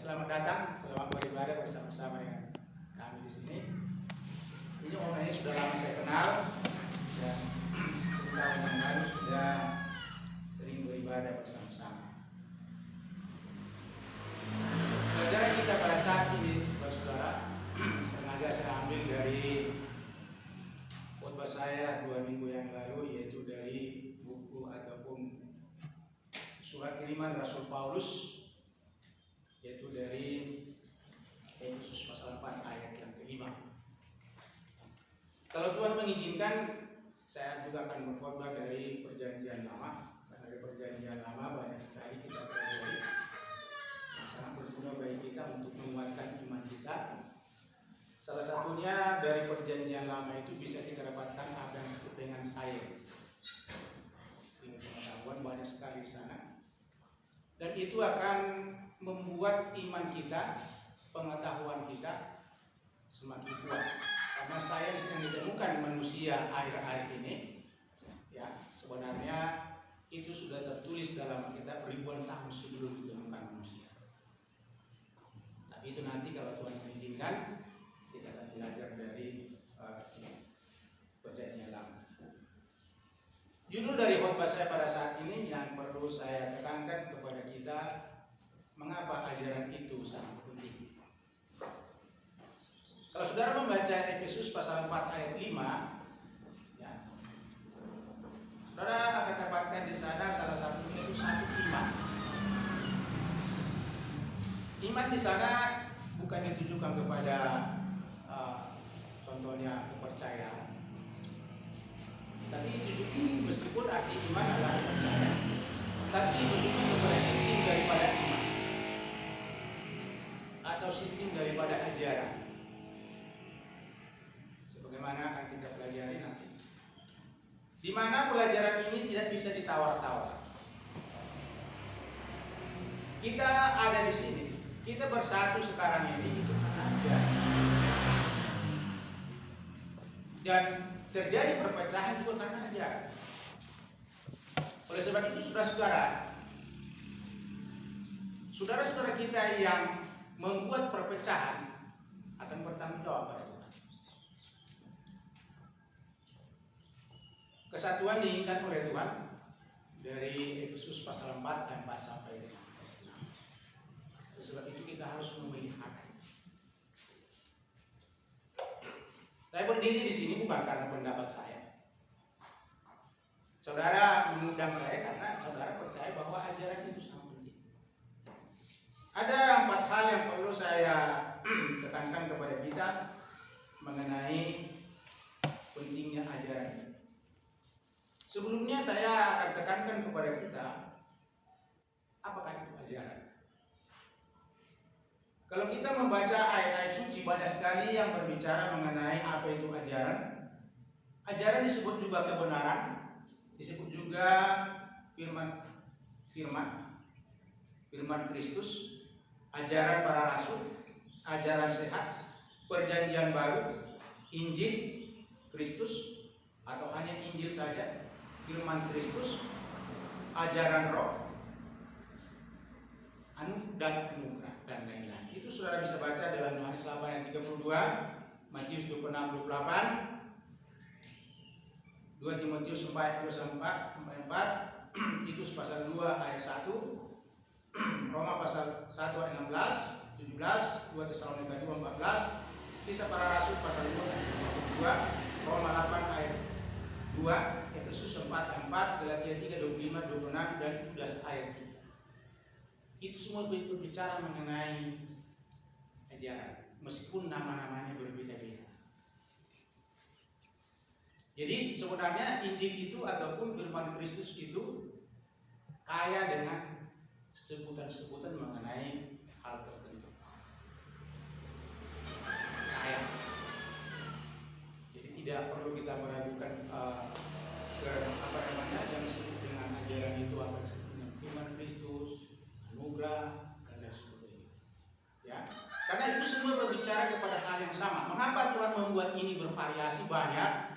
Selamat datang, selamat beribadah bersama-sama dengan kami di sini. Ini orang ini sudah lama saya kenal, dan 10 tahun yang lalu sudah sering beribadah bersama-sama. Pelajaran kita pada saat ini, saudara-saudara, sengaja saya ambil dari khotbah saya 2 minggu yang lalu, yaitu dari buku ataupun surat kiriman Rasul Paulus, yaitu dari Efesus pasal 4 ayat yang kelima. Kalau Tuhan mengizinkan, saya juga akan berkhotbah dari Perjanjian Lama, karena dari Perjanjian Lama banyak sekali kita pelajari, sangat berguna bagi kita untuk menguatkan iman kita. Salah satunya dari Perjanjian Lama itu bisa kita dapatkan apa yang disebut dengan sains. Ilmu pengetahuan banyak sekali di sana, dan itu akan membuat iman kita, pengetahuan kita semakin kuat. Karena sains yang ditemukan manusia akhir-akhir ini, ya, sebenarnya itu sudah tertulis dalam kitab ribuan tahun sebelum ditemukan manusia. Tapi itu nanti kalau Tuhan mengizinkan, kita akan belajar dari Perjanjian Lama. Judul dari khotbah saya pada saat ini yang perlu saya tekankan kepada kita, mengapa ajaran itu sangat penting. Kalau saudara membaca Efesus pasal 4 ayat 5, ya, saudara akan dapatkan di sana salah satunya itu satu iman. Iman di sana bukan ditujukan kepada contohnya kepercayaan, tapi ditujukan, meskipun arti iman adalah percaya, tapi ditujukan kepada sistem daripada iman atau sistem daripada ajaran, sebagaimana akan kita pelajari nanti, di mana pelajaran ini tidak bisa ditawar-tawar. Kita ada di sini, kita bersatu sekarang ini itu karena ajaran, dan terjadi perpecahan juga karena ajaran. Oleh sebab itu, saudara-saudara kita yang membuat perpecahan akan bertanggung jawab pada Tuhan. Kesatuan diinginkan oleh Tuhan dari Efesus pasal 4 ayat 4 sampai 5. Oleh sebab itu kita harus memilih hati. Saya berdiri di sini bukan karena pendapat saya. Saudara mengundang saya karena saudara percaya bahwa ajaran itu sangat penting. Ada 4 hal yang perlu saya tekankan kepada kita mengenai pentingnya ajaran ini. Sebelumnya saya akan tekankan kepada kita, apakah itu ajaran? Kalau kita membaca ayat-ayat suci, banyak sekali yang berbicara mengenai apa itu ajaran. Ajaran disebut juga kebenaran, disebut juga firman Kristus, ajaran para rasul, ajaran sehat, perjanjian baru, Injil Kristus atau hanya Injil saja, firman Kristus, ajaran roh, dan anugerah, dan lain-lain. Itu saudara bisa baca dalam Yohanes 8 ayat 32, Matius 26 28, 2 Timotius 4 ayat 2-4, Titus pasal 2 ayat 1, Roma pasal 1 ayat 16, 17, 2 Tesalonika 2 14, Kisah para Rasul pasal 2 ayat 22, Roma 8 ayat 2, Efesus 4 ayat 4, Galatia 3 25 26, dan Yudas ayat 3. Itu semua berbicara mengenai ajaran, meskipun nama-namanya berbeda-beda. Jadi sebenarnya Injil itu ataupun firman Kristus itu kaya dengan sebutan-sebutan mengenai hal tertentu. Kaya. Jadi tidak perlu kita meragukan yang disebut dengan ajaran itu apa disebut dengan firman Kristus, anugerah, dan lain sebagainya. Ya, karena itu semua berbicara kepada hal yang sama. Mengapa Tuhan membuat ini bervariasi banyak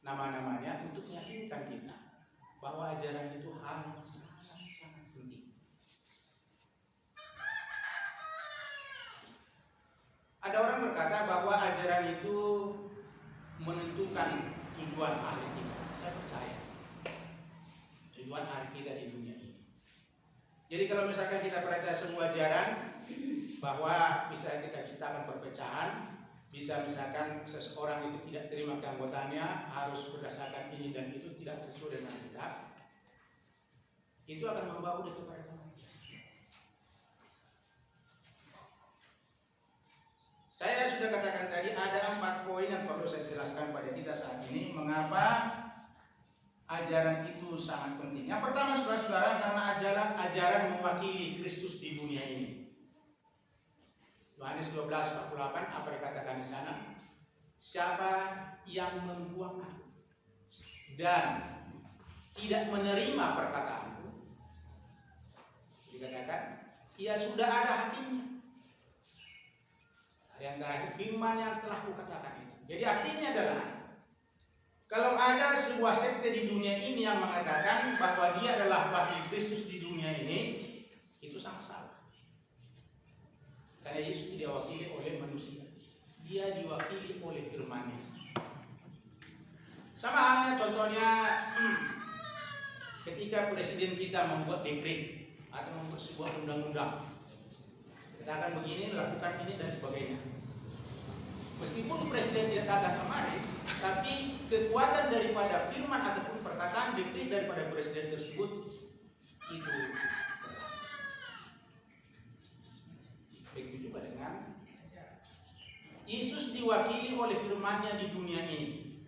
nama-namanya? Untuk meyakinkan kita bahwa ajaran itu hal yang sangat-sangat penting. Ada orang berkata bahwa ajaran itu menentukan tujuan akhir kita. Saya percaya tujuan akhir kita di dunia ini. Jadi kalau misalkan kita percaya semua ajaran bahwa bisa kita ciptakan perpecahan, bisa misalkan seseorang itu tidak terima keanggotaannya harus berdasarkan ini dan itu tidak sesuai dengan kita, itu akan membawa dia kepada kematian. Saya sudah katakan tadi ada 4 poin yang perlu saya jelaskan pada kita saat ini mengapa ajaran itu sangat penting. Yang pertama, saudara-saudara, karena ajaran mewakili Kristus di dunia ini. Yohanes 12:48 apa dikatakan di sana? Siapa yang membuang aku dan tidak menerima perkataanku, dikatakan ia sudah ada hakimnya. Yang terakhir, firman yang telah kukatakan itu. Jadi artinya adalah kalau ada sebuah sekte di dunia ini yang mengatakan bahwa dia adalah wakil Kristus di dunia ini, itu sangat salah. Karena Yesus tidak diwakili oleh manusia, dia diwakili oleh firman-Nya. Sama halnya contohnya ketika presiden kita membuat dekret atau membuat sebuah undang-undang, katakan begini, lakukan ini dan sebagainya. Meskipun presiden tidak datang kemari, tapi kekuatan daripada firman ataupun perkataan dekret daripada presiden tersebut itu begitu juga dengan Yesus diwakili oleh firman-Nya di dunia ini.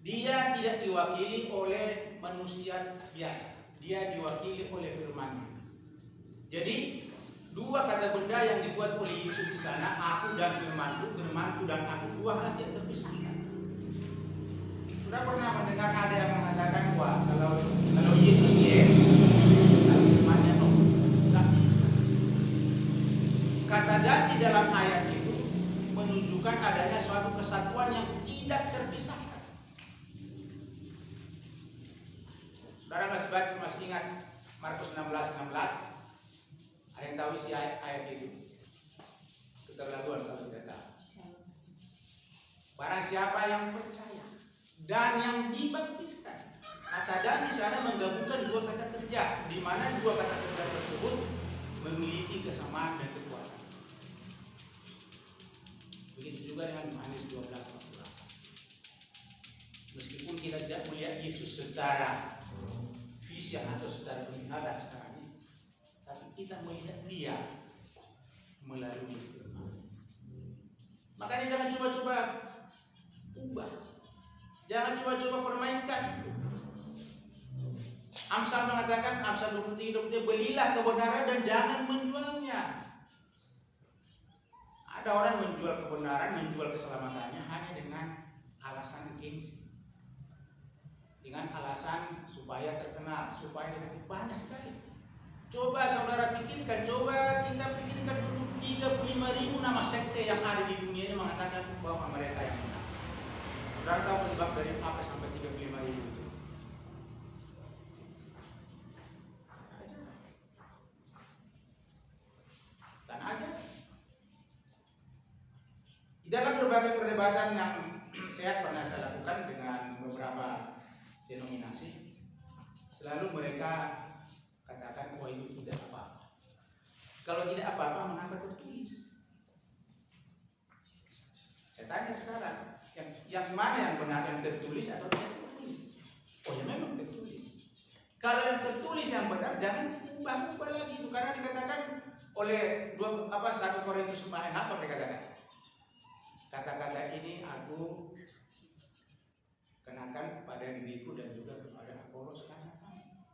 Dia tidak diwakili oleh manusia biasa, dia diwakili oleh firman-Nya. Jadi dua kata benda yang dibuat oleh Yesus di sana, aku dan firmanku, firmanku dan aku, dua hal yang terpisahkan. Sudah pernah mendengar ada yang mengatakan wah kalau Yesus yes, kalau firman-Nya no, tidak bisa. Kata dan di dalam ayat itu menunjukkan adanya suatu kesatuan yang tidak terpisahkan. Saudara masih ingat Markus 16:16? Ada yang tahu isi ayat itu? Keterlaluan kalau tidak tahu. Barang siapa yang percaya dan yang dibaptiskan. Kata dan di sana menggabungkan dua kata kerja, di mana dua kata kerja tersebut memiliki kesamaan dan kekuatan. Begitu juga dengan Yohanes 12:48. Meskipun kita tidak melihat Yesus secara fisik atau secara penglihatan sekarang, tapi kita melihat dia melalui firman. Makanya jangan coba-coba ubah, jangan coba-coba permainkan itu. Amsal mengatakan, Amsal 23:23, belilah kebenaran dan jangan menjualnya. Ada orang menjual kebenaran, menjual keselamatannya hanya dengan alasan gengsi, dengan alasan supaya terkenal, supaya dapat banyak sekali. Coba saudara pikirkan, coba kita pikirkan dulu 35.000 nama sekte yang ada di dunia ini mengatakan bahwa mereka yang benar. Saudara tahu penyebab dari apa sampai 35.000 itu? Tanah aja. Di dalam berbagai perdebatan yang saya pernah saya lakukan dengan beberapa denominasi, selalu mereka katakan, oh itu tidak apa-apa. Kalau tidak apa-apa, mengapa tertulis? Saya tanya sekarang, yang mana yang benar, yang tertulis atau tidak tertulis? Oh ya memang tertulis. Kalau yang tertulis yang benar, jangan ubah-ubah lagi itu, karena dikatakan oleh 1 Korintus 4 apa mereka katakan? Kata-kata ini aku kenakan kepada diriku dan juga kepada Apolos karena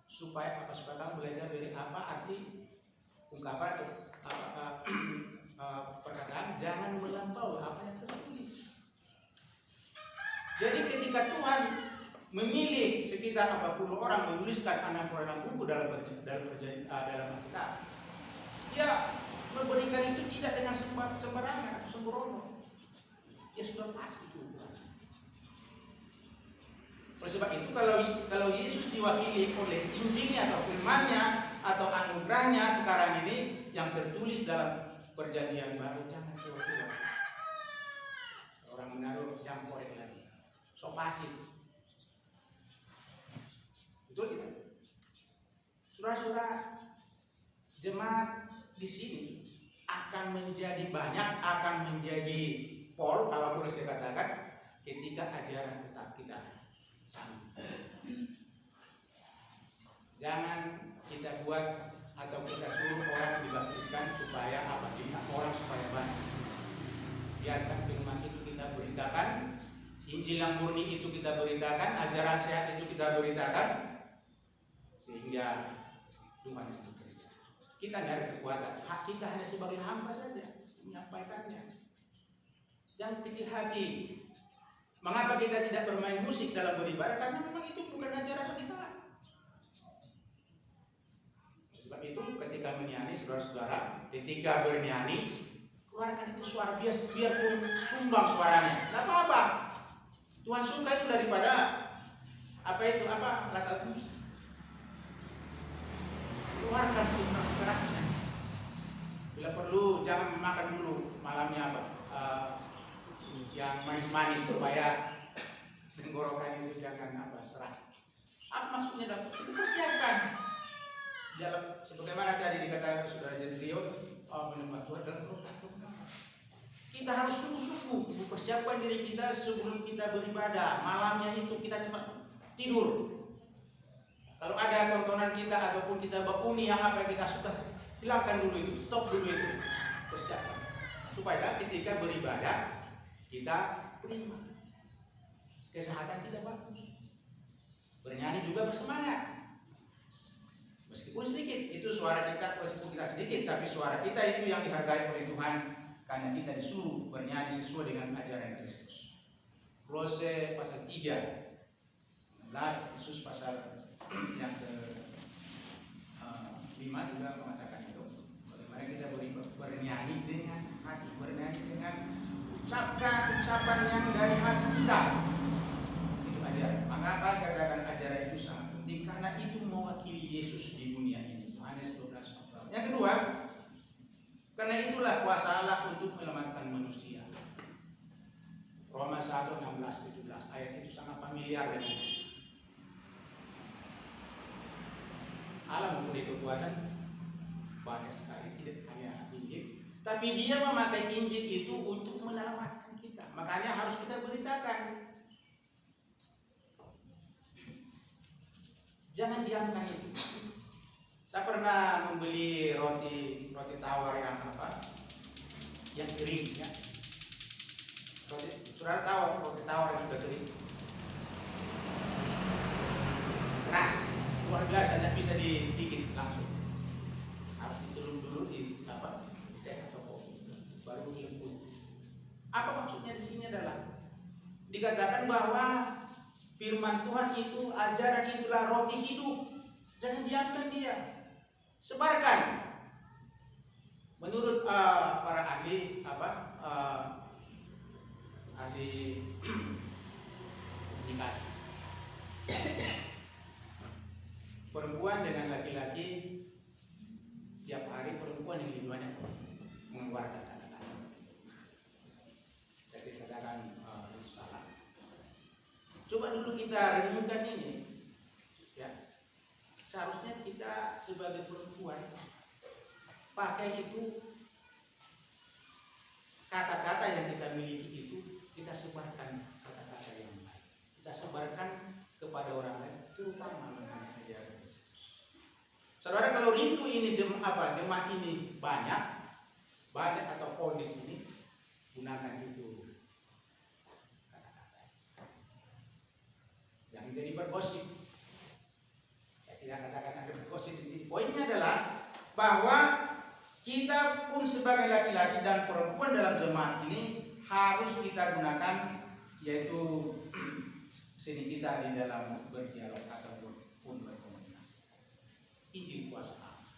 supaya kamu belajar dari apa arti ungkapan atau perkataan, jangan melampaui apa yang tertulis. Jadi ketika Tuhan memilih sekitar 40 orang menuliskan 66 buku dalam Alkitab, dia memberikan itu tidak dengan sembarangan atau sembrono. Ya sudah pasti itu. Oleh sebab itu kalau Yesus diwakili oleh Injilnya atau firman-Nya atau anugerahnya sekarang ini yang tertulis dalam Perjanjian Baru, jangan coba-coba orang menaruh jam korek lagi. So pasif. Betul tidak? Saudara-saudara, jemaat di sini akan menjadi banyak, akan menjadi pol kalau boleh saya katakan ketika ajaran tetap kita sama. Jangan kita buat atau kita suruh orang dibaptiskan supaya apa? Orang supaya banyak. Biarkan firman itu kita beritakan, Injil yang murni itu kita beritakan, ajaran sehat itu kita beritakan, sehingga Tuhan yang bekerja. Kita tidak ada kekuatan, hak kita hanya sebagai hamba saja menyampaikannya. Yang kecil hati. Mengapa kita tidak bermain musik dalam beribadah? Karena memang itu bukan ajaran kita. Sebab itu ketika menyanyi, saudara-saudara, ketika bernyanyi, keluarkan itu suara bias, biarpun sumbang suaranya. Tidak apa-apa. Tuhan suka itu daripada latar musik. Keluarkan sekeras-kerasnya. Bila perlu jangan makan dulu malamnya yang manis-manis supaya tenggorokan itu jangan serah. Apa maksudnya dong? Itu persiapkan. Dalam sebagaimana tadi dikatakan saudara Jendrio, menempat Tuhan dalam roh. Kita harus sungguh-sungguh mempersiapkan diri kita sebelum kita beribadah. Malamnya itu kita cepat tidur. Kalau ada tontonan kita ataupun kita bakuni yang apa yang kita suka, hilangkan dulu itu, stop dulu itu, persiapkan. Supaya ketika beribadah kita prima, kesehatan kita bagus, bernyanyi juga bersemangat. Meskipun sedikit, itu suara kita, meskipun kita sedikit, tapi suara kita itu yang dihargai oleh Tuhan karena kita disuruh bernyanyi sesuai dengan ajaran Kristus. Kolose pasal 3, 16, Yesus pasal yang ke-5 juga mengatakan itu. Bagaimana kita bernyanyi dengan hati, bernyanyi dengan ucapan yang dari hati kita. Itu ajaran. Mengapa katakan ajaran itu sangat penting? Karena itu mewakili Yesus di dunia ini. Yohanes 12:14. Yang kedua, karena itulah kuasa Allah untuk menyelamatkan manusia. Roma 1:16-17. Ayat itu sangat familiar dengan kita. Allah mempunyai kekuatan banyak sekali, tidak hanya Injil, tapi Dia memakai Injil itu untuk menyelamatkan kita. Makanya harus kita beritakan. Jangan diamkan itu. Saya pernah membeli roti tawar yang yang kering, ya. Saudara tahu roti tawar yang sudah kering, keras, luar biasa, tidak bisa digigit langsung. Harus dicelup dulu di teh atau kopi, baru lembut. Apa maksudnya di sini adalah dikatakan bahwa firman Tuhan itu, ajaran itulah roti hidup. Jangan diamkan dia, sebarkan. Menurut para ahli ahli komunikasi, perempuan dengan laki-laki tiap hari perempuan yang lebih banyak mengeluarkan kata-kata. Jadi katakan itu salah. Coba dulu kita renungkan ini, ya. Seharusnya kita sebagai perempuan pakai itu kata-kata yang kita miliki itu kita sebarkan kata-kata yang baik. Kita sebarkan kepada orang lain, terutama mengenai ajaran Kristus. Saudara, kalau rindu ini jemaat ini banyak atau kondis ini, gunakan itu kata-kata. Jangan jadi bergosip. Saya tidak katakan ada bergosip di sini. Poinnya adalah bahwa kita pun sebagai laki-laki dan perempuan dalam jemaat ini harus kita gunakan, yaitu seni kita di dalam berdialog ataupun berkomunikasi. Injil kuasa Allah.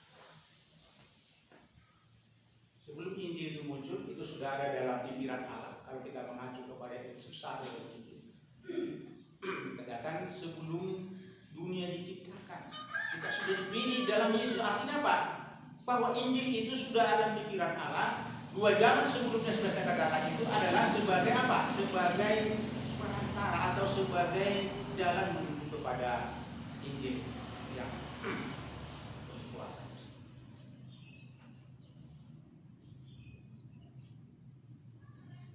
Sebelum Injil itu muncul, itu sudah ada dalam pikiran Allah. Kalau kita mengacu kepada Efesus 1:7, katakan sebelum dunia diciptakan, kita sudah dipilih dalam Yesus. Artinya apa? Bahwa Injil itu sudah ada pikiran Allah Dua zaman sebelumnya sudah saya katakan itu adalah sebagai apa? Sebagai perantara atau sebagai jalan menuju kepada Injil yang berkuasa.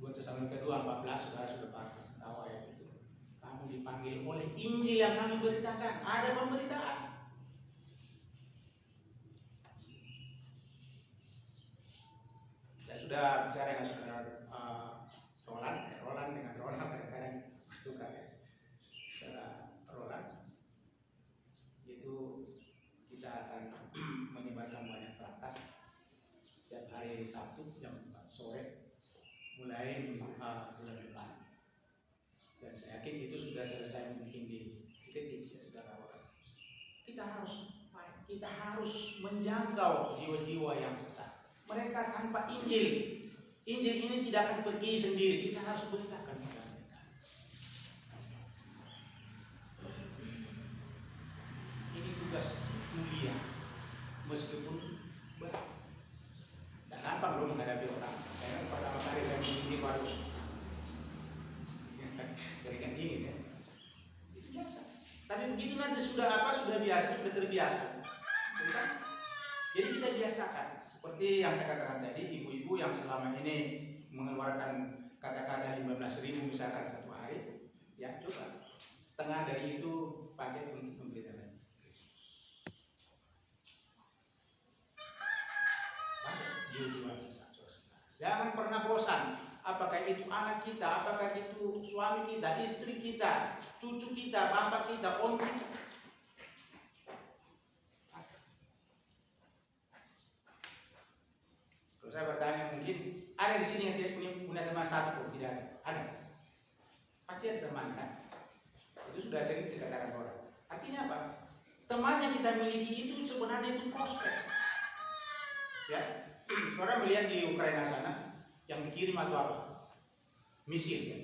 2 Tesalonika 2:14 saudara sudah pasti tahu ayat itu. Kamu dipanggil oleh Injil yang kami beritakan. Ada pemberitaan. Saya sudah bicara dengan saudara Roland dengan Roland kadang-kadang bertukar ya. Saudara Roland itu kita akan menyebarkan banyak plakat setiap hari Sabtu jam 4 sore mulai bulan depan. Dan saya yakin itu sudah selesai mungkin di titik ya saudara Roland. Kita harus menjangkau jiwa-jiwa yang sesat. Mereka tanpa Injil. Injil ini tidak akan pergi sendiri. Kita harus beritakan kepada mereka. Ini tugas mulia. Meskipun berat. Dan gampang loh menghadapi orang. Karena pertama kali saya menginjil baru keringat dingin ya. Itu biasa. Tapi begitu nanti sudah biasa, sudah terbiasa. Bukan? Jadi kita biasakan. Seperti yang saya katakan tadi, ibu-ibu yang selama ini mengeluarkan kata-kata 15.000 misalkan satu hari, ya coba setengah dari itu pakai untuk memberitakan Kristus. Pakai jiwa-jiwa sesat. Jangan pernah bosan. Apakah itu anak kita, apakah itu suami kita, istri kita, cucu kita, bapak kita, om kita. Kalau saya bertanya mungkin ada di sini yang tidak punya teman satu, tidak ada. Pasti ada teman kan? Itu sudah sering dikatakan orang. Artinya apa? Teman yang kita miliki itu sebenarnya itu prospek. Ya, saudara melihat di Ukraina sana yang dikirim atau apa? Misil ya.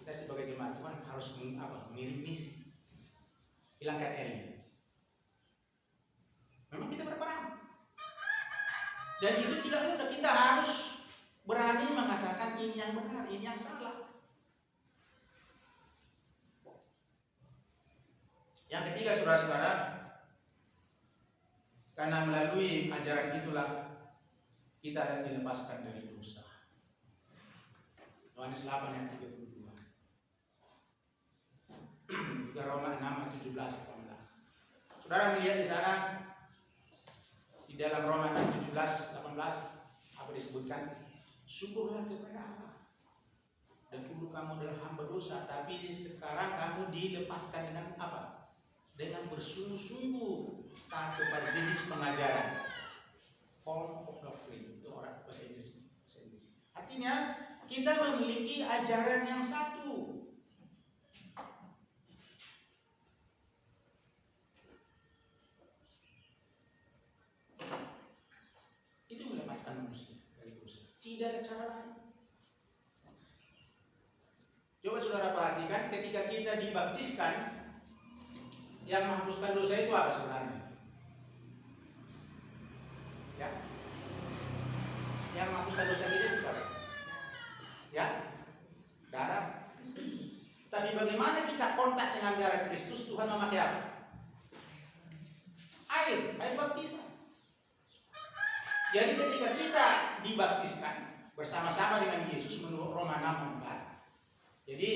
Kita sebagai jemaat Tuhan harus mengirim misil. Hilangkan L. Memang kita berperang. Dan itu tidak mudah. Kita harus berani mengatakan ini yang benar, ini yang salah. Yang ketiga saudara-saudara, karena melalui ajaran itulah kita akan dilepaskan dari dosa. Yohanes 8 ayat 32. Juga Roma 6 17 18. Saudara melihat di sana di dalam Roma 6 17 18 apa disebutkan? Syukurlah kepada Allah. Dan dulu kamu adalah hamba dosa, tapi sekarang kamu dilepaskan dengan apa? Dengan bersungguh-sungguh taat kepada jenis pengajaran. Form of doctrine itu orang bahasa Inggris. Artinya kita memiliki ajaran yang satu. Itu melepaskan manusia dari dosa. Tidak ada cara lain. Coba saudara perhatikan ketika kita dibaptiskan, yang menghapuskan dosa itu apa sebenarnya? Ya. Yang menghapuskan dosa kita itu apa? Ya. Darah. Tapi bagaimana kita kontak dengan darah Kristus? Tuhan memakai apa? Air baptisan. Jadi ketika kita dibaptiskan bersama-sama dengan Yesus menurut Roma 6:4. Jadi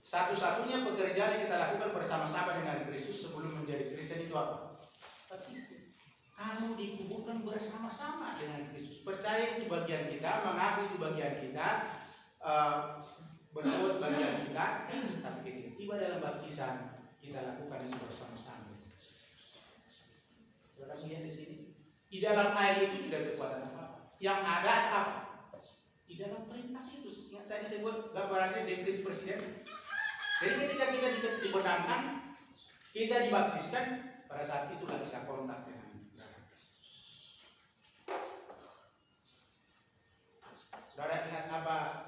satu-satunya pekerjaan yang kita lakukan bersama-sama dengan Kristus sebelum menjadi Kristen itu apa? Baptis. Kamu dikuburkan bersama-sama dengan Kristus. Percaya itu bagian kita, mengaku itu bagian kita, berbuat bagian kita. Tapi ketika tiba dalam baptisan, kita lakukan itu bersama-sama. Saudara melihat di sini, di dalam air itu tidak ada kekuatan apa-apa. Yang ada apa? Di dalam perintah itu. Yang tadi saya buat gambarannya dekret presiden. Jadi ketika kita dibenamkan, kita dibaptiskan, pada saat itulah kita kontak dengan darah Kristus. Saudara ingat apa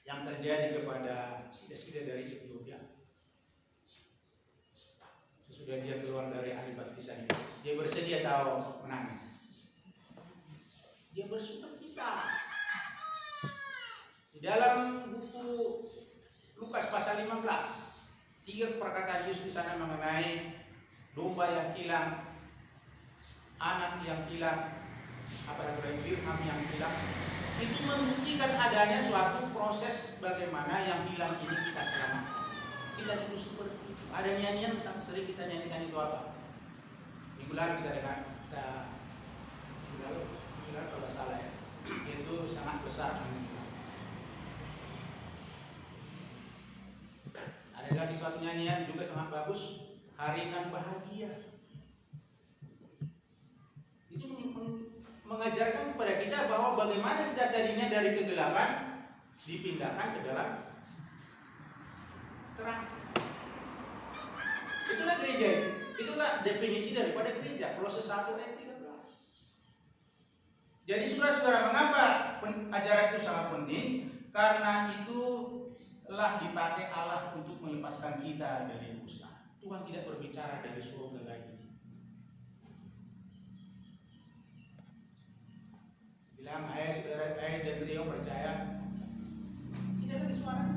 yang terjadi kepada sida-sida dari Ethiopia? Sesudah dia keluar dari air baptisan itu, dia bersedia tahu menangis. Dia bersukacita. Di dalam buku Lukas pasal 15, 3 perkataan Yesus di sana mengenai domba yang hilang, anak yang hilang, apalagi dirham yang hilang, itu membuktikan adanya suatu proses bagaimana yang hilang ini kita selamatkan. Kita dulu seperti itu. Ada nyanyian sangat sering kita nyanyikan itu apa? Minggu lalu kita dengar, minggu lalu kalau salah ya, itu sangat besar. Ada lagi suatu nyanyian juga sangat bagus, hari nan bahagia. Itu mengajarkan kepada kita bahwa bagaimana kita tadinya dari kegelapan dipindahkan ke dalam terang. Itulah gereja itu. Itulah definisi daripada gereja. Kolose 1 ayat 13. Jadi saudara-saudara, mengapa ajaran itu sangat penting? Karena itulah dipakai Allah untuk melepaskan kita dari dosa. Tuhan tidak berbicara dari surga lagi. Bilang, saudara, dan beliau percaya, tidak ada suara.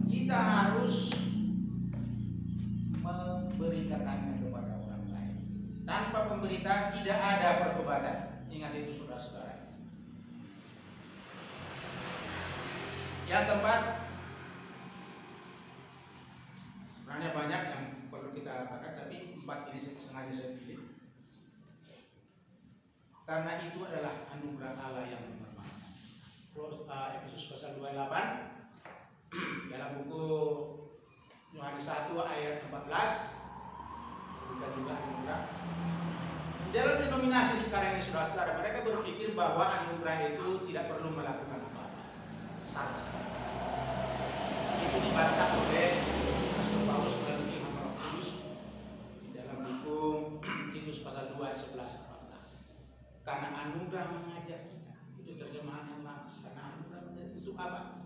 Kita harus memberitakannya kepada orang lain. Tanpa pemberitaan tidak ada pertobatan. Ingat itu saudara-saudara. Yang keempat, sebenarnya banyak yang perlu kita katakan, tapi 4 ini sengaja saya pilih. Karena itu adalah anugerah Allah yang bermanfaat. Efesus pasal 28 dalam buku Yohanes 1 ayat 14 disebutkan juga anugerah. Dalam denominasi sekarang ini saudara-saudara, mereka berpikir bahwa anugerah itu tidak perlu melakukan apa-apa. Salah sekali. Itu dibantah oleh Rasul Paulus melalui Hamba Roh Kudus di dalam buku Titus pasal 2 ayat 11. Karena anugerah mengajak kita, itu terjemahan yang lama. Karena anugerah untuk apa?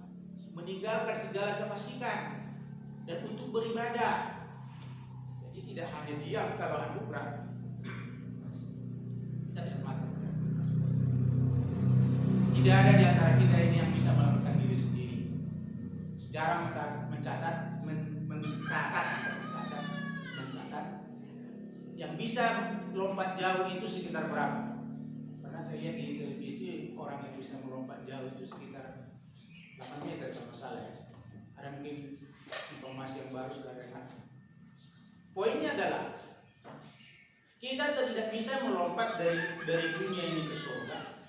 Meninggalkan segala kefasikan dan untuk beribadah. Jadi tidak hanya diam kalau anugerah, tidak semata. Tidak ada di antara kita ini yang bisa melakukan diri sendiri. Sejarah mencatat yang bisa lompat jauh itu sekitar berapa? Saya lihat di televisi orang yang bisa melompat jauh itu sekitar 8 meter kalau salah ya. Ada mungkin informasi yang baru sudah dengar. Poinnya adalah kita tidak bisa melompat dari dunia ini ke surga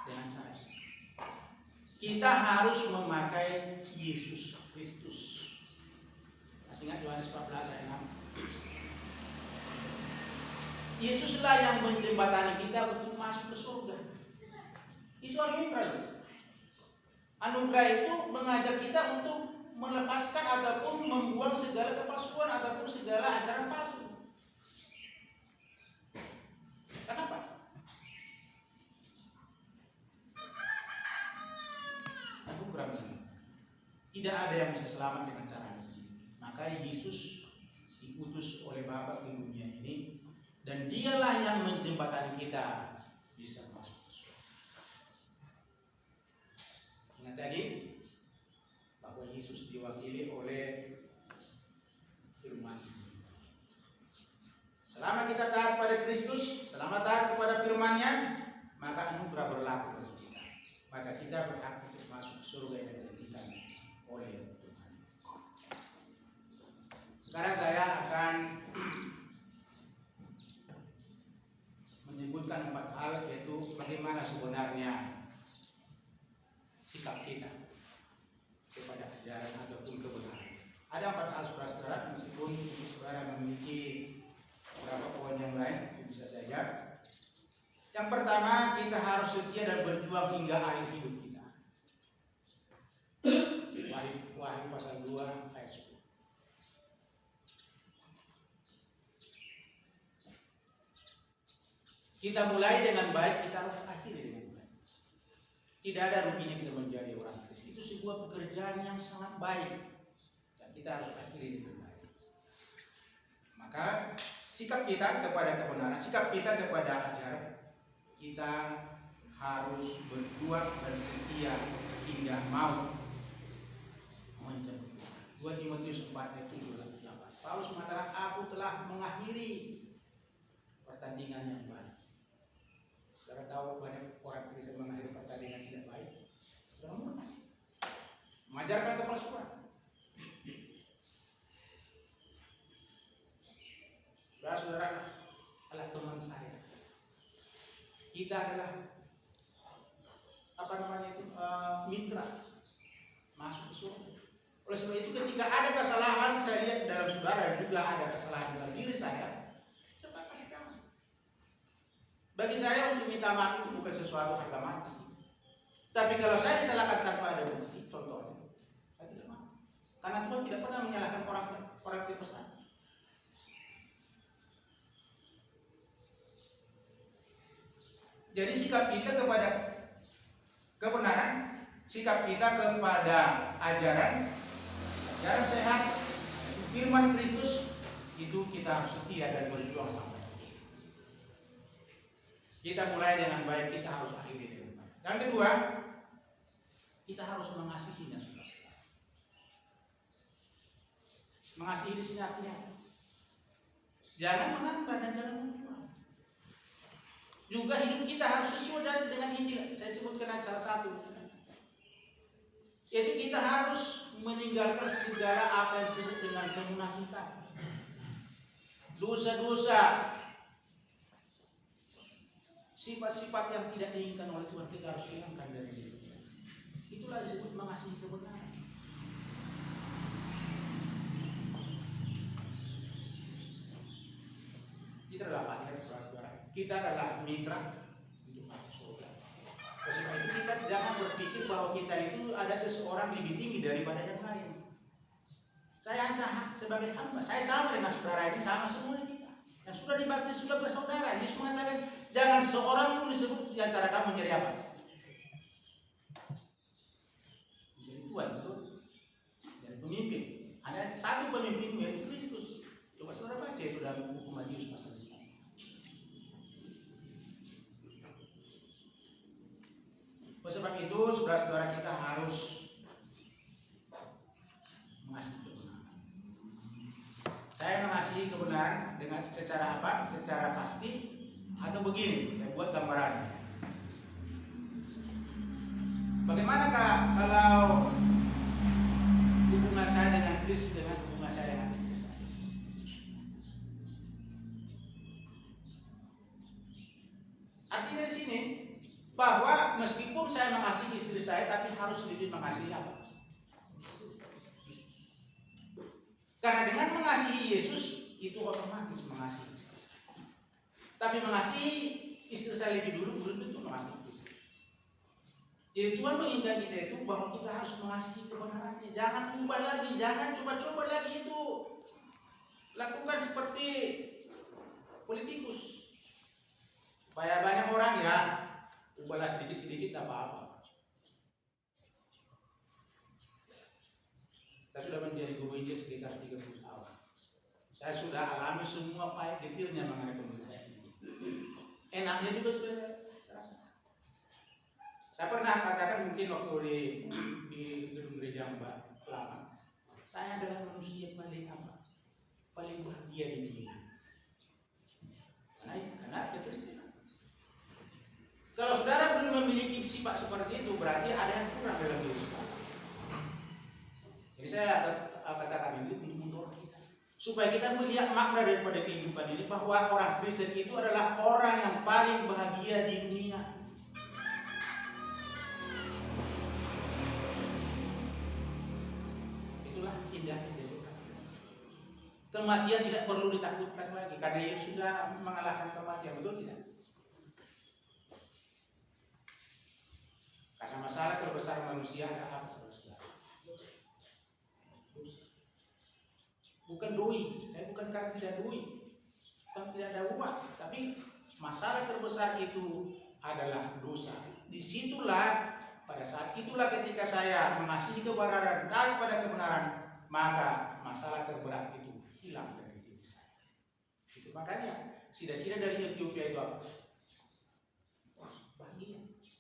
dengan cara. Kita harus memakai Yesus Kristus. Masih ingat Yohanes 14 ayat 6? Yesuslah yang menjembatani kita untuk masuk ke surga. Itu anugerah. Anugerah itu mengajak kita untuk melepaskan ataupun membuang segala kepalsuan ataupun segala ajaran palsu. Kenapa? Anugerah. Tidak ada yang bisa selamat dengan cara sendiri. Maka Yesus diutus oleh Bapa ke dunia ini. Dan dialah yang menjembatani kita bisa masuk ke surga. Ingat tadi bahwa Yesus diwakili oleh firman. Selama kita taat pada Kristus, selama taat kepada firman-Nya, maka anugerah berlaku bagi kita. Maka kita berhak untuk masuk ke surga yang dijanjikan oleh Tuhan. Sekarang saya akan menyebutkan 4 hal, yaitu bagaimana sebenarnya sikap kita kepada ajaran ataupun kebenaran. Ada 4 hal saudara-saudara, meskipun saudara memiliki beberapa poin yang lain, itu bisa saja. Yang pertama, kita harus setia dan berjuang hingga akhir hidup kita. Wahyu pasal 2 ayat 10. Kita mulai dengan baik, kita harus akhiri dengan baik. Tidak ada ruginya kita menjadi orang Kristen. Itu sebuah pekerjaan yang sangat baik dan kita harus akhiri dengan baik. Maka sikap kita kepada kebenaran, sikap kita kepada ajaran kita harus berjuang dan setia hingga maut menjemput Tuhan. 2 Timotius 4 ayat 7 dan 8. Paulus mengatakan, aku telah mengakhiri pertandingan yang baik. Saudara tahu banyak orang Kristen mengakhiri pertandingan tidak baik. Sudah murtad, mengajarkan kepalsuan. Saudara adalah teman saya. Kita adalah mitra masuk ke surga. Oleh sebab itu ketika ada kesalahan saya lihat dalam saudara juga ada kesalahan dalam diri saya, cepat kasih tahu. Bagi saya untuk minta maaf itu bukan sesuatu harga mati. Tapi kalau saya disalahkan tanpa ada bukti, contohnya, saya tidak maaf. Karena Tuhan tidak pernah menyalahkan orang berpesan. Jadi sikap kita kepada kebenaran, sikap kita kepada ajaran sehat, firman Kristus, itu kita harus setia dan berjuang sampai akhir. Kita mulai dengan baik, kita harus akhiri dengan baik. Yang kedua, kita harus mengasihinya, saudara. Mengasihi di sini artinya jangan menambah dan jangan mengurangi. Juga hidup kita harus sesuai dengan Injil. Saya sebutkan salah satu, yaitu kita harus meninggalkan segala apa yang disebut dengan kemunafikan, dosa-dosa, sifat-sifat yang tidak diinginkan oleh Tuhan. Kita harus hilangkan dari hidup kita. Itulah disebut mengasihi kebenaran. Kita adalah partner, saudara-saudara. Kita adalah mitra untuk masuk surga. Sebab itu kita jangan berpikir bahwa kita itu ada seseorang lebih tinggi daripada yang lain. Saya sebagai hamba, saya sama dengan saudara ini, sama semua kita. Yang sudah dibaptis sudah bersaudara. Yesus mengatakan, jangan seorang pun disebut di antara kamu menjadi apa? Menjadi tuan, betul? Jadi pemimpin. Ada satu pemimpin yaitu Kristus. Coba saudara baca itu dalam buku Matius pasal 5. Sebab itu saudara-saudara kita harus mengasihi kebenaran. Saya mengasihi kebenaran dengan secara apa? Secara pasti atau begini, saya buat gambaran. Bagaimanakah kalau hubungan saya dengan Kristus dengan hubungan saya dengan istri saya? Artinya di sini bahwa meskipun saya mengasihi istri saya, tapi harus lebih mengasihi apa? Karena dengan mengasihi Yesus itu otomatis mengasihi istri saya. Tapi mengasihi istri saya lebih dulu belum tentu mengasihi istri. Jadi Tuhan menginginkan kita itu bahwa kita harus mengasihi kebenarannya. Jangan ubah lagi, jangan coba-coba lagi itu. Lakukan seperti politikus. Supaya banyak orang ya, ubahlah sedikit-sedikit tak apa-apa. Saya sudah menjadi gubernur sekitar 30 tahun. Saya sudah alami semua pahit getirnya mengenai pemerintahan ini. Enaknya juga sudah terasa. Saya pernah katakan mungkin waktu di gedung gereja Mbak Lama, saya adalah manusia paling bahagia di dunia. Karena kekristenan. Kalau saudara belum memiliki sifat seperti itu, berarti ada yang kurang dalam diri saudara. Jadi saya katakan ini untuk mendorong kita, supaya kita melihat makna daripada kehidupan ini, bahwa orang Kristen itu adalah orang yang paling bahagia di dunia. Itulah indahnya kehidupan. Kematian tidak perlu ditakutkan lagi, karena Yesus sudah mengalahkan kematian, betul tidak? Karena masalah terbesar manusia adalah apa, saudara? Bukan doi, saya bukan karena tidak doi, bukan tidak ada uang, tapi masalah terbesar itu adalah dosa. Disitulah, pada saat itulah ketika saya mengasihi kebenaran daripada kebenaran, maka masalah terberat itu hilang dari diri saya. Itu makanya sida-sida dari Ethiopia itu apa?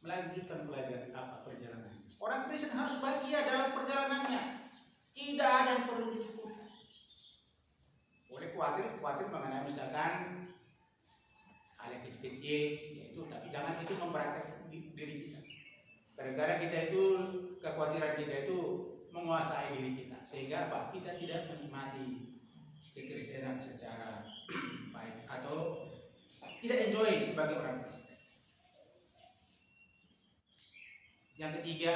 melanjutkan pelajaran perjalanan. Orang Kristen harus bahagia dalam perjalanannya. Tidak ada yang perlu ditakutkan. Boleh khawatir mengenai misalkan hal yang kecil-kecil, yaitu, tapi jangan itu memberatkan diri kita. Kadang-kadang kita itu, kekhawatiran kita itu menguasai diri kita, sehingga apa? Kita tidak menikmati kekristenan secara baik atau tidak enjoy sebagai orang Kristen. Yang ketiga,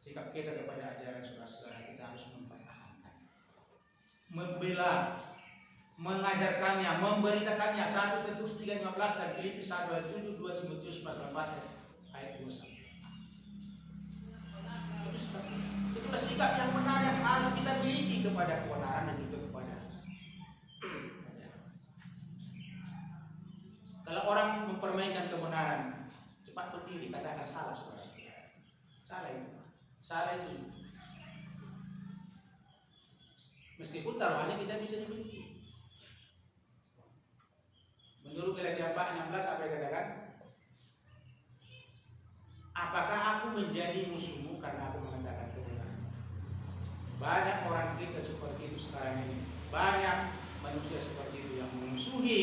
sikap kita kepada ajaran saudara-saudara kita harus mempertahankan, membela, mengajarkannya, memberitakannya. 1 Petrus 3:15 dan Filipi 1:7, 2 Timotius 4 ayat 21. Itulah sikap yang benar yang harus kita miliki kepada kebenaran dan juga kepada kalau orang mempermainkan kebenaran, cepat berdiri, katakan salah, saudara-saudara. Salah itu. Meskipun taruhannya kita bisa dibenci. Menurut Galatia 4:16 apa yang dikatakan? Apakah aku menjadi musuhmu karena aku mengatakan kebenaran? Banyak orang Kristen seperti itu sekarang ini. Banyak manusia seperti itu yang memusuhi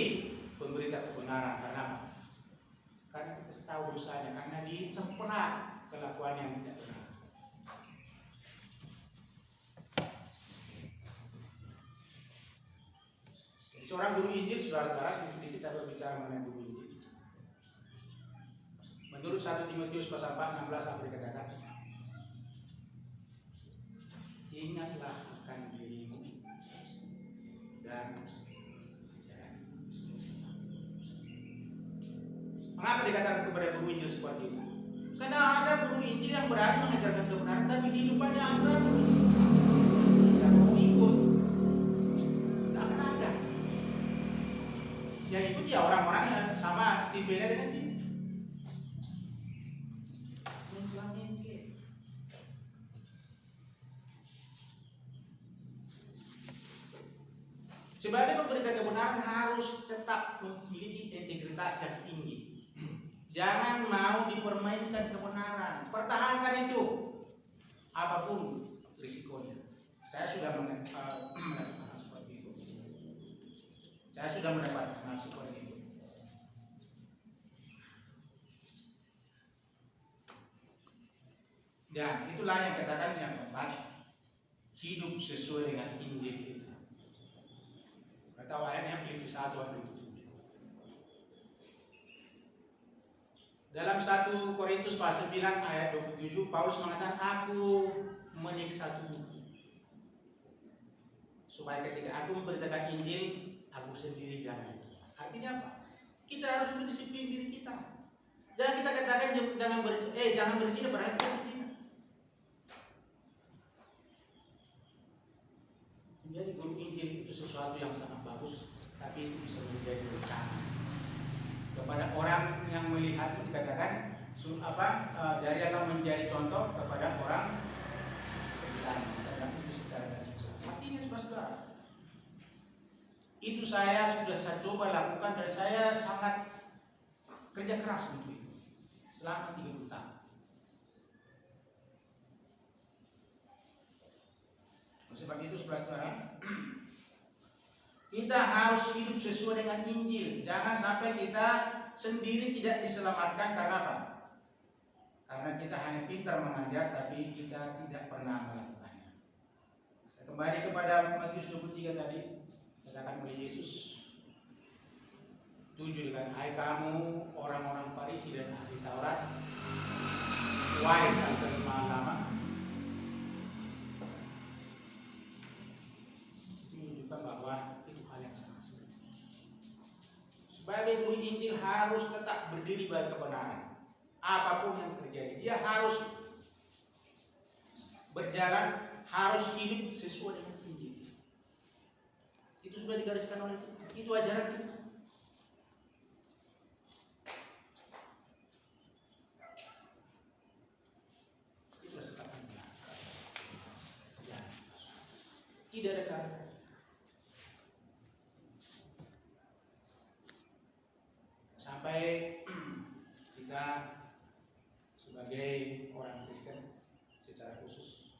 pemberita kebenaran. Karena apa? Karena kita tahu dosanya, karena terpena kelakuan yang tidak benar. Seorang guru Injil, saudara-saudara, sedikit saya berbicara mengenai guru Injil. Menurut 1 Timotius 4:16 apa dikatakan? Ingatlah akan dirimu dan ajaran. Mengapa dikatakan kepada guru Injil seperti itu? Karena ada guru Injil yang berani mengajarkan kebenaran, tapi kehidupannya amburadul. Siapa mau ikut? Tidak akan ada. Yang ikut ya orang-orang yang sama tipenya dengan dia. Mencela-mencela. Sebagai pemberita kebenaran harus tetap memiliki integritas yang tinggi. Jangan mau dipermainkan kebenaran. Pertahankan itu, apapun risikonya. Saya sudah mendapatkan hal seperti itu. Saya sudah mendapatkan hal seperti itu. Dan itulah yang katakan yang keempat, hidup sesuai dengan Injil itu. Tahu ayatnya Filipi 1:27. Dalam 1 Korintus pasal 9 ayat 27, Paulus mengatakan, aku menyiksa tubuhku supaya ketika aku memberitakan Injil, aku sendiri jangan. Artinya apa? Kita harus mendisiplin diri kita. Jangan kita katakan jangan berzina, berarti kita berzina. Menjadi guru Injil itu sesuatu yang sangat bagus, tapi itu bisa menjadi bencana kepada orang yang melihat. Itu dikatakan dari akan menjadi contoh kepada orang sekitar. Dan itu secara garis besar. Artinya saudara, itu saya coba lakukan dan saya sangat kerja keras untuk itu selama 30 tahun. Sebab itu saudara, kita harus hidup sesuai dengan Injil. Jangan sampai kita sendiri tidak diselamatkan. Karena apa? Karena kita hanya pintar mengajar, tapi kita tidak pernah melakukannya. Saya kembali kepada Matius 23 tadi, katakan oleh Yesus, 7 dengan, hai kamu orang-orang Farisi dan ahli Taurat, wahai tante-tante lama. Bahwa itu hal yang sangat serius. Sebagai guru Injil harus tetap berdiri bagi kebenaran. Apapun yang terjadi, dia harus berjalan, harus hidup sesuai dengan Injil. Itu sudah digariskan oleh Tuhan. Itu ajaran kita. Itulah sikapnya. Ya. Tidak ada cara. Sampai kita sebagai orang Kristen secara khusus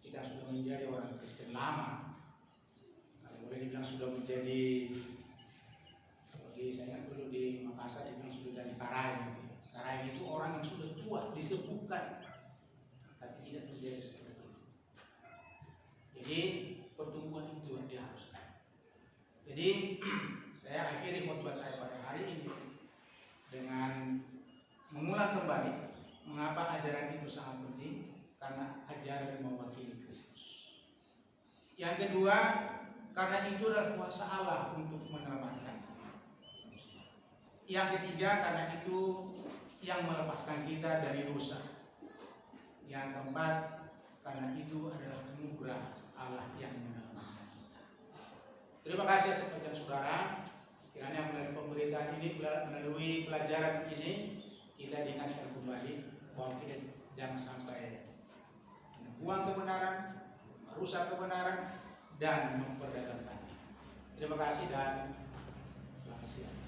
kita sudah menjadi orang Kristen lama, kalau boleh dibilang sudah menjadi, saya ingat dulu di Makassar dibilang sudah jadi karaeng. Karaeng itu orang yang sudah tua, disebutkan, tapi tidak menjadi seperti itu. Jadi pertumbuhan itu diharuskan. Jadi saya akhiri khotbah saya pada hari ini dengan mengulang kembali mengapa ajaran itu sangat penting, karena ajaran mewakili Kristus. Yang kedua, karena itu adalah kuasa Allah untuk menyelamatkan. Yang ketiga, karena itu yang melepaskan kita dari dosa. Yang keempat, karena itu adalah anugerah Allah yang menyelamatkan kita. Terima kasih atas perhatian saudara. Kiranya melalui pemberitaan ini, melalui pelajaran ini, kita diingatkan kembali bahwa kita jangan sampai membuang kebenaran, merusak kebenaran, dan memperdagangkannya. Terima kasih dan selamat siang.